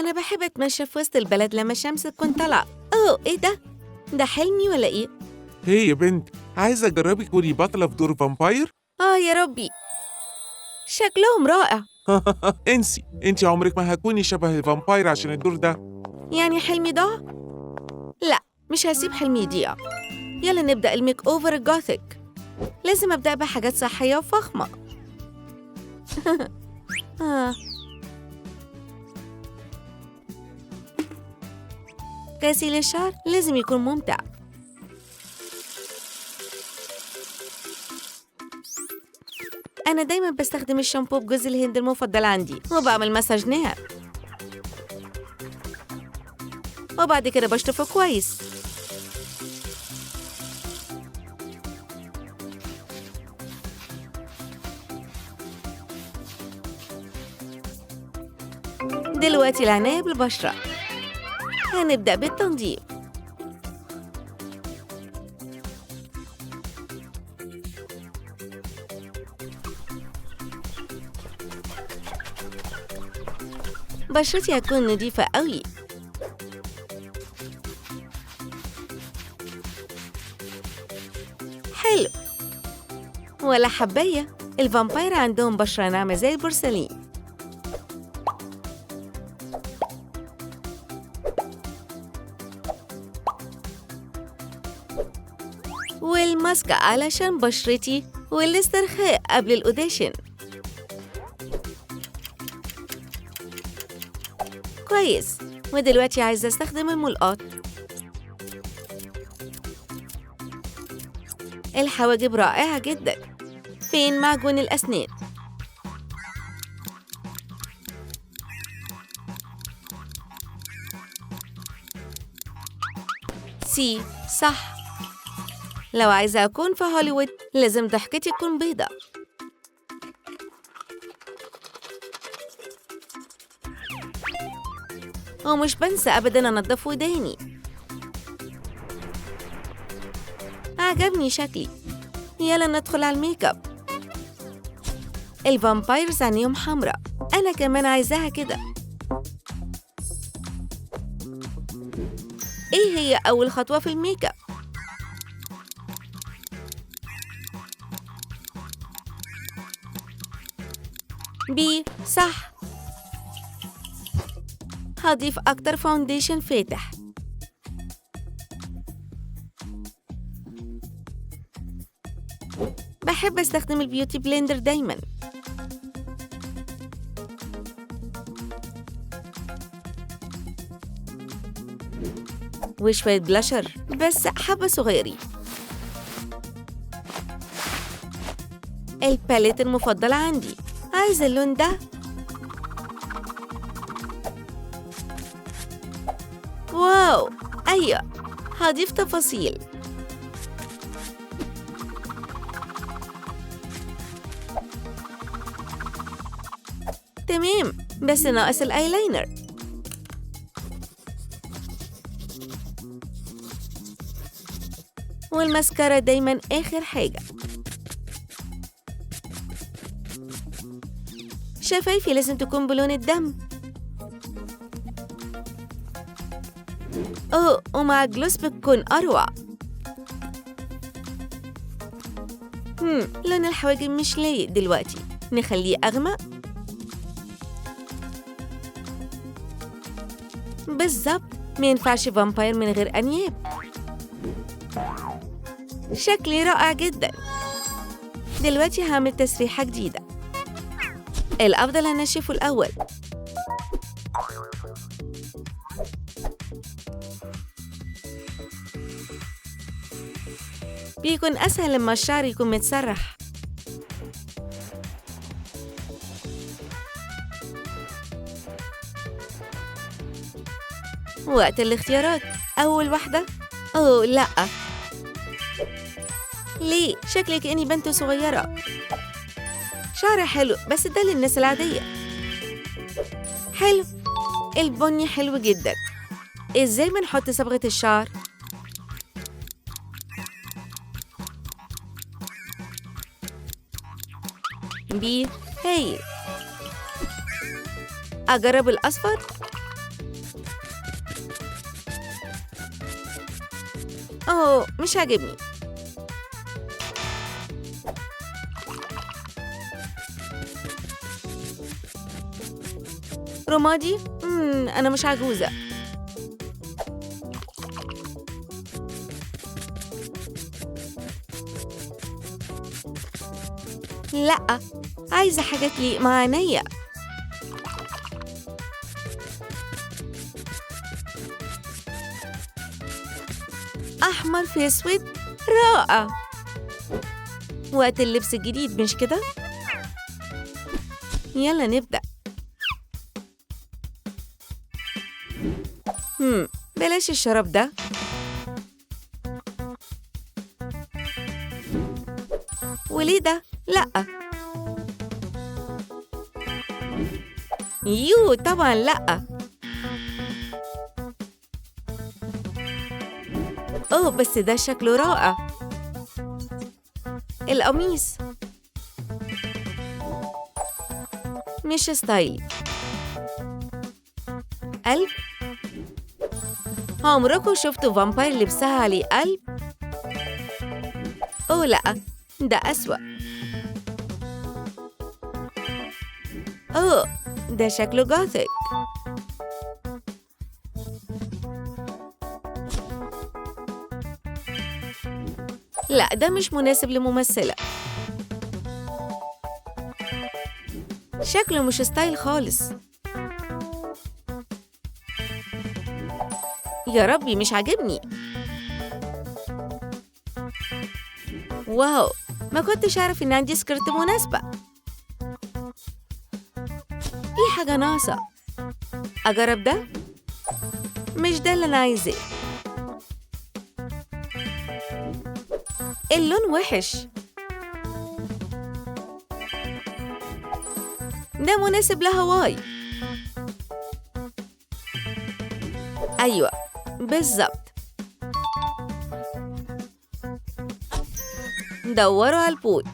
أنا بحب أتمشى في وسط البلد لما الشمس تكون طالعة. أوه، إيه ده؟ ده حلمي ولا إيه؟ هي يا بنت، عايزة أجربك تكوني بطلة في دور فامباير؟ يا ربي، شكلهم رائع. انسي، انت عمرك ما هتكوني شبه الفامباير عشان الدور ده. يعني حلمي ضاع؟ لا، مش هسيب حلمي يضيع. يلا نبدأ الميك أوفر الجوثيك. لازم أبدأ بحاجات صحية وفخمة. غسيل الشعر لازم يكون ممتع. أنا دايماً بستخدم الشامبو بجوز الهند المفضل عندي وبعمل مساج ناعم، وبعد كده بشطفه كويس. دلوقتي العناية بالبشرة. هنبدأ بالتنظيف. بشرتي هتكون نظيفة قوي. حلو. ولا حباية، الفامباير عندهم بشرة ناعمة زي البورسلين. والماسك علشان بشرتي والاسترخاء قبل الأوديشن. كويس. ودلوقتي عايزة استخدم الملقاط. الحواجب رائعة جدا. فين معجون الأسنان؟ سي، صح. لو عايزة أكون في هوليوود لازم ضحكتي تكون بيضة. ومش بنسى أبداً أنضف وداني. عجبني شكلي. يلا ندخل على الميك اب. الفامبايرز عينيهم حمرا، أنا كمان عايزاها كده. إيه هي أول خطوة في الميك اب؟ بي، صح. هضيف أكتر فاونديشن فاتح. بحب أستخدم البيوتي بلندر دايماً. وشوية بلاشر، بس حبة صغيرين. الباليت المفضلة عندي، عايزة اللون ده. واو، أيوة، هضيف تفاصيل. تمام، بس ناقص الأيلاينر. والماسكارا دايماً آخر حاجة. شفايفي لازم تكون بلون الدم. ومع جلوس بتكون أروع. لون الحواجب مش لايق دلوقتي، نخليه أغمق. بالظبط، ما ينفعش فامباير من غير أنياب. شكلي رائع جدا. دلوقتي هعمل تسريحة جديدة. الأفضل أنشفه الأول. بيكون أسهل لما الشعر يكون متسرح. وقت الاختيارات. أول واحدة. لأ. ليه؟ شكلي كأني بنت صغيرة. شعر حلو، بس ده للناس العادية. حلو. البني حلو جدا. إزاي بنحط صبغة الشعر؟ بي، هايل. أجرب الأصفر؟ أوه مش عاجبني. رمادي؟ أنا مش عجوزة. لأ، عايزة حاجة تليق مع عينيا. أحمر في أسود، رائع. وقت اللبس الجديد مش كده؟ يلا نبدأ. بلاش الشراب ده. وليه ده؟ لأ. طبعاً لأ. أوه بس ده شكله رائع. القميص مش ستايلي. قلب؟ عمركم شفتوا فامباير لبسها عليه قلب؟ أوه لأ، ده أسوأ. أوه ده شكله جوثيك. لا ده مش مناسب لممثلة. شكله مش ستايل خالص. يا ربي مش عاجبني. واو ما كنتش أعرف إن عندي سكرت مناسبة. في حاجة ناقصة. أجرب ده؟ مش ده اللي أنا عايزاه. اللون وحش. ده مناسب لهواي. أيوة بالظبط. دوروا على البوت.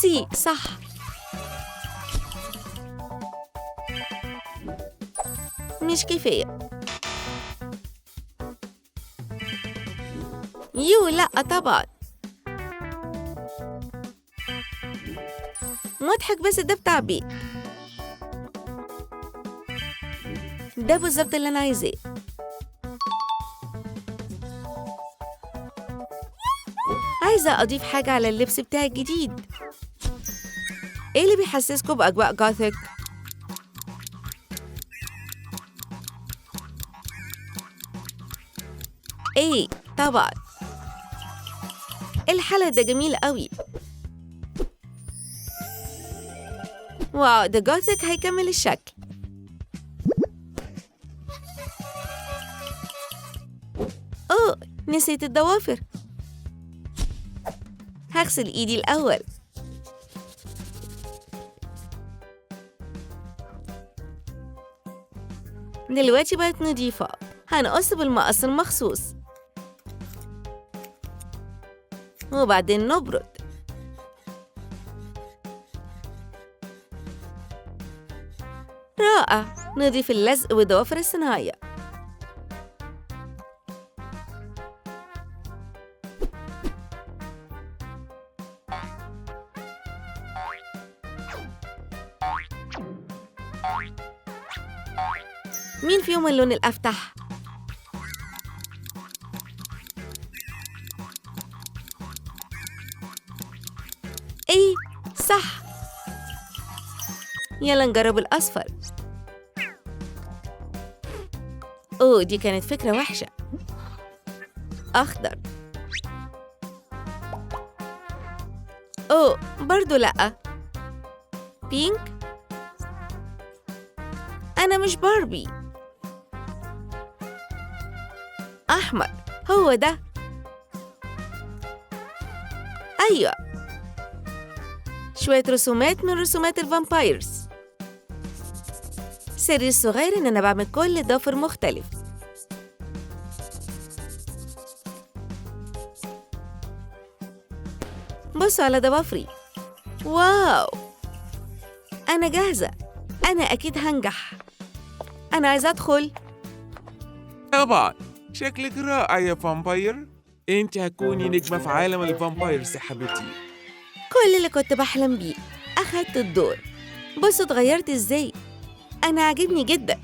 سي صح. مش كفاية. لأ طبعا. مضحك بس ده بتاع بيت. ده بالظبط اللي أنا عايزاه. عايزة أضيف حاجة على اللبس بتاعي الجديد. إيه اللي بيحسسكوا بأجواء جوثيك؟ إيه طبعا. الحلقة ده جميل قوي. واو ده جوثيك هيكمل الشكل. أوه نسيت الضوافر. هغسل إيدي الأول. دلوقتي بقت نضيفة. هنقص بالمقص المخصوص وبعدين نبرد. رائع. نضيف اللزق والضوافر الصناعية. مين فيهم اللون الأفتح؟ إيه صح. يلا نجرب الأصفر. أوه دي كانت فكرة وحشة. أخضر. أوه برضو لأ. بينك. أنا مش باربي. أحمر هو ده. أيوة شوية رسومات من رسومات الفامبايرز. سري الصغير إن أنا بعمل كل ضفر مختلف. بصوا على ضوافري. واو أنا جاهزة. أنا أكيد هنجح. أنا عايزة أدخل. طبعا، شكلك رائع يا فامباير. انت هتكوني نجمة في عالم الفامبايرز يا حبيبتي. كل اللي كنت بحلم بيه أخدت الدور. بص اتغيرت إزاي. أنا عاجبني جدا.